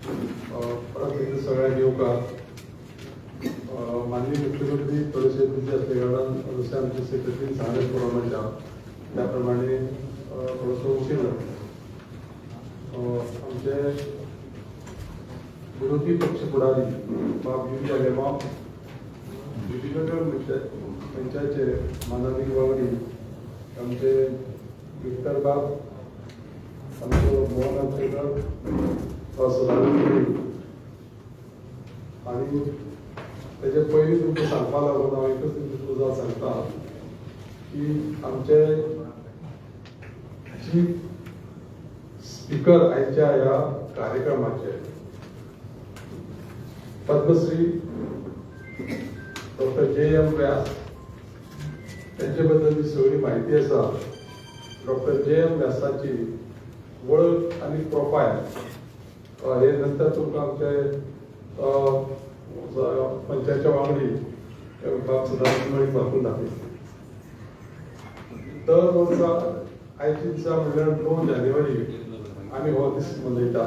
परत एकदा सगळ्यांनी येवकार. माननीय मुख्यमंत्री थोडेसे बिझी असले कारणान जसे आमचे सेक्रेटरी सांगले प्रमाणे त्याप्रमाणे थोडंसं उशीर झाला. आमचे विरोधी पक्ष पुढारी बाब युवी आलेमाव विधिमंडळ पंचायतचे माननीय वांगडी आमचे विक्टर बाब आमचो मोहन आमचेकर सदानंद आणि त्याचे पयलीं तुमकां सांगपा लागून हांव एकच तुझा सांगता की आमचे चीफ स्पीकर आयच्या ह्या कार्यक्रमाचे पद्मश्री डॉक्टर J.M. व्यास त्यांचे बद्दल सगळी माहिती आसा. Doctor J.M. व्यासाची वळख आणि प्रोफायल हे नंतर तुमकां आमचे पंचायतच्या वांगडी सदानंद दाखवून दाखयतले. दर वर्सा आयच्या दिसा म्हणल्यार 9 जानेवारी आमी हो दीस मनयता.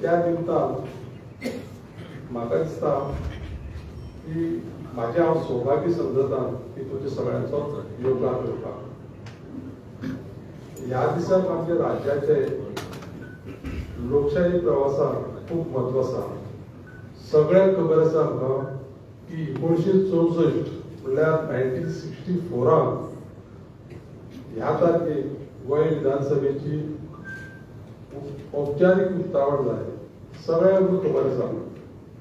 त्या निमतान म्हाका दिसता की म्हाजें हांव सौभाग्य समजता की तुमच्या सगळ्यांचो योगदान करपाक. ह्या दिसाक आमच्या राज्याचे लोकशाही प्रवासाक खूब म्हत्व आसा. सगळ्यांक खबर आसा आमकां की 1964 म्हणल्यार 1964 ह्या तारखेक गोंय विधानसभेची औपचारीक उक्तावण जालें. सगळ्यांक खबर आसा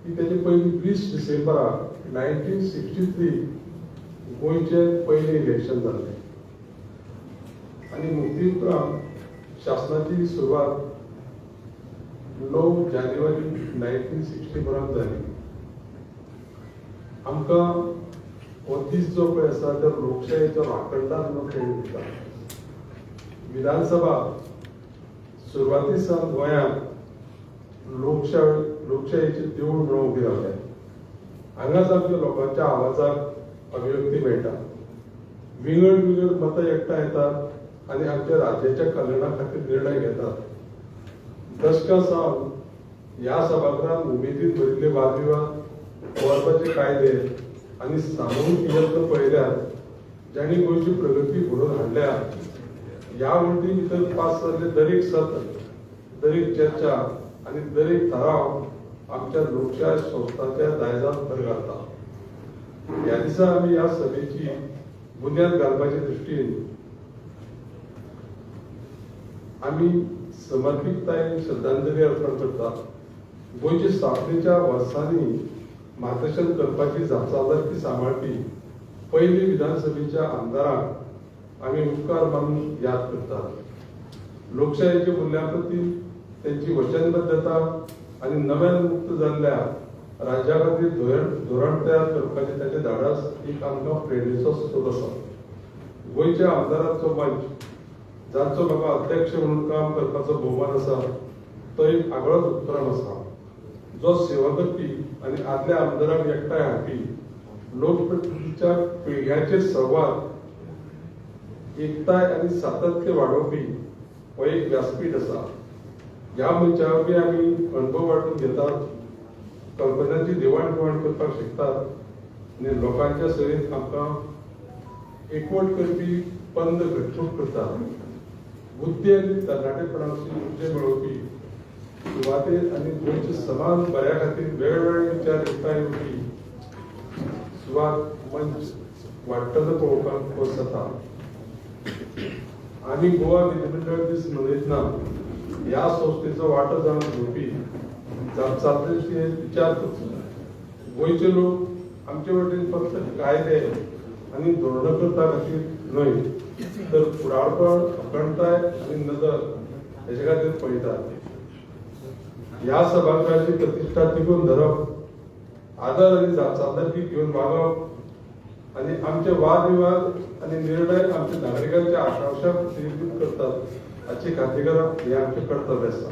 की तेजे पयलीं 20 डिसेंबराक 1963 गोंयचे पयलें इलेक्शन जाल्लें आनी मुक्ती उपरांत शासनाची सुरवात 9 जानेवारी 1964 जाली. आमकां हो दीस जो पळय आसा तो लोकशायेचो राखणदार म्हणून कळून दिता. विधानसभा सुरवाती सावन गोंयांत लोकशायेचे देऊळ म्हणून उबी रावले. हांगाच आमच्या लोकांच्या आवाजाक अभिव्यक्ती मेळटा. विंगड विंगड मतां एकठांय येतात आनी आमच्या राज्याच्या कल्याणा खातीर निर्णय घेतात. दशकां सावन ह्या सभागृहात उमेदीन भरिल्ले वादविवाद, गोवरपाचे कायदे आनी सामुहीक यत्न पळयल्यार जांणी गोंयची प्रगती घडोवन हाडल्या. ह्या वंटी भितर पास जाल्ले दरेक सत्र, दरेक चर्चा आनी दरेक थाराव आमच्या लोकशाय संस्थांच्या दायजात भर घालता. ह्या दिसा आमी ह्या सभेची बुन्याद घालपाचे दृश्टीन आमी समर्पिततायेन श्रद्धांजली अर्पण करतात. गोंयच्या स्थापनेच्या वर्सांनी मार्गदर्शन करपाची जापसालदारकी सांबाळपी पयली विधानसभेच्या आमदारांक आमी उपकार मानून याद करतात. लोकशायेच्या मूल्यां प्रती त्यांची वचनबद्धता आणि नव्यान मुक्त जाल्ल्या राज्या खातीर धोरण तयार करपाचें ताचें धाडस एक आमकां प्रेरणेचो स्रोत आसा. गोंयच्या आमदारांचो मंच जांचो म्हाका अध्यक्ष म्हणून काम करपाचो भोवमान आसा तो एक आगळोच उपक्रम आसा जो सेवा करपी आनी आदल्या आमदारांक एकठांय हाडपी लोकप्रतिनिधीच्या पिळग्यांचेर संवाद, एकताय आनी सातत्य वाडोवपी हो एक व्यासपीठ आसा. ह्या मंचावरवी आमी अनुभव वांटून घेतात, कल्पनांची देवाण घेवाण करपाक शिकतात आनी लोकांच्या सयत आमकां एकवट करपी पंद घटमूट करतात. बुद्धी आनी तरणाटेपणाची उर्जे मेळोवपी सुवातेर आनी गोंयचे समान बऱ्या खातीर वेगवेगळे विचार एकठांय येवपी सुवात मंच वाडटलो पळोवपाक खोस जाता. आमी गोवा विधिमंडळ दीस मनयतना ह्या संस्थेचो वांटो जावन घेवपी जापसालदारकीचेर विचार करचो. गोंयचे लोक आमचे वटेन फक्त कायदे आनी धोरणां करपा खातीर न्हय तर फुडारपण, अखंडताय आनी नदर हेचे खातीर पळयतात. ह्या सभागृहाची प्रतिश्ठा तिगोवन धरप, आदर आनी जापसालदारकी घेवन वागप आनी आमचे वाद विवाद आनी निर्णय आमच्या नागरिकांच्या आकांक्षांक प्रतिबिंबीत करतात हाची खात्री करप हे आमचें कर्तव्य आसा.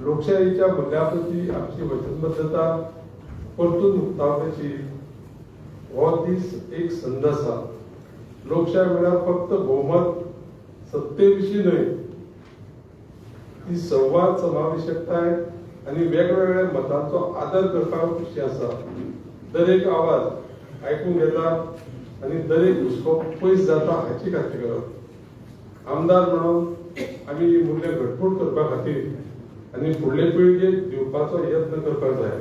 लोकशायेच्या मूल्या प्रती आमची वचनबद्धता परतून उक्तावपाची हो दीस एक संद आसा. लोकशाय म्हळ्यार फक्त भोवमत सत्ते विशीं न्हय ती संवाद समावेशकताय आणि वेगवेगळ्या मतांचो आदर करपाक कशी आसा. दरेक आवाज आयकून घेता आणि दरेक हुस्को पयस जाता हाची खात्री करप. आमदार म्हणून आमी ही मूल्य घटमूट करपा खातीर आनी फुडले पिळगेक दिवपाचो यत्न करपाक जाय.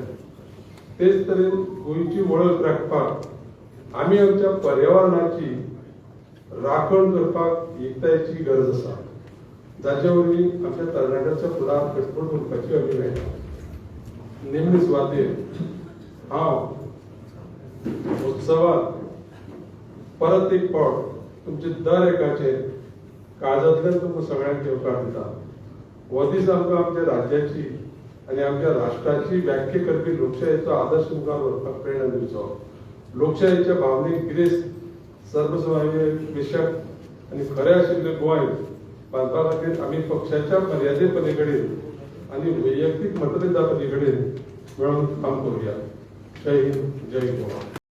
तेच तरेन गोंयची वळख राखपाक आमी आमच्या पर्यावरणाची राखण करपाक एकतायेची गरज आसा, जाचे वरवीं आमच्या तरणाट्यांचो फुडार घटमूट करपाची आमी मेळटा. निमणे सुवातेर हांव उत्सवात परत एक फावट तुमचे दर एकाचे काळजांतल्यान तुमकां सगळ्यांक येवकार दिता. हो दीस आमकां आमच्या राज्याची आनी आमच्या राष्ट्राची व्याख्या करपी लोकशायेचो आदर्श मुखार व्हरपाक प्रेरणा दिवचो. लोकशायेच्या भावनेक गिरेस्त सर्वसमावेशक आनी खरें आशिल्लें गोंय बांदपा खातीर आमी पक्षाच्या मर्यादे पलीकडेन आनी वैयक्तीक मतभेदा पलीकडेन मेळून काम करुया. जय हिंद, जय गोवा.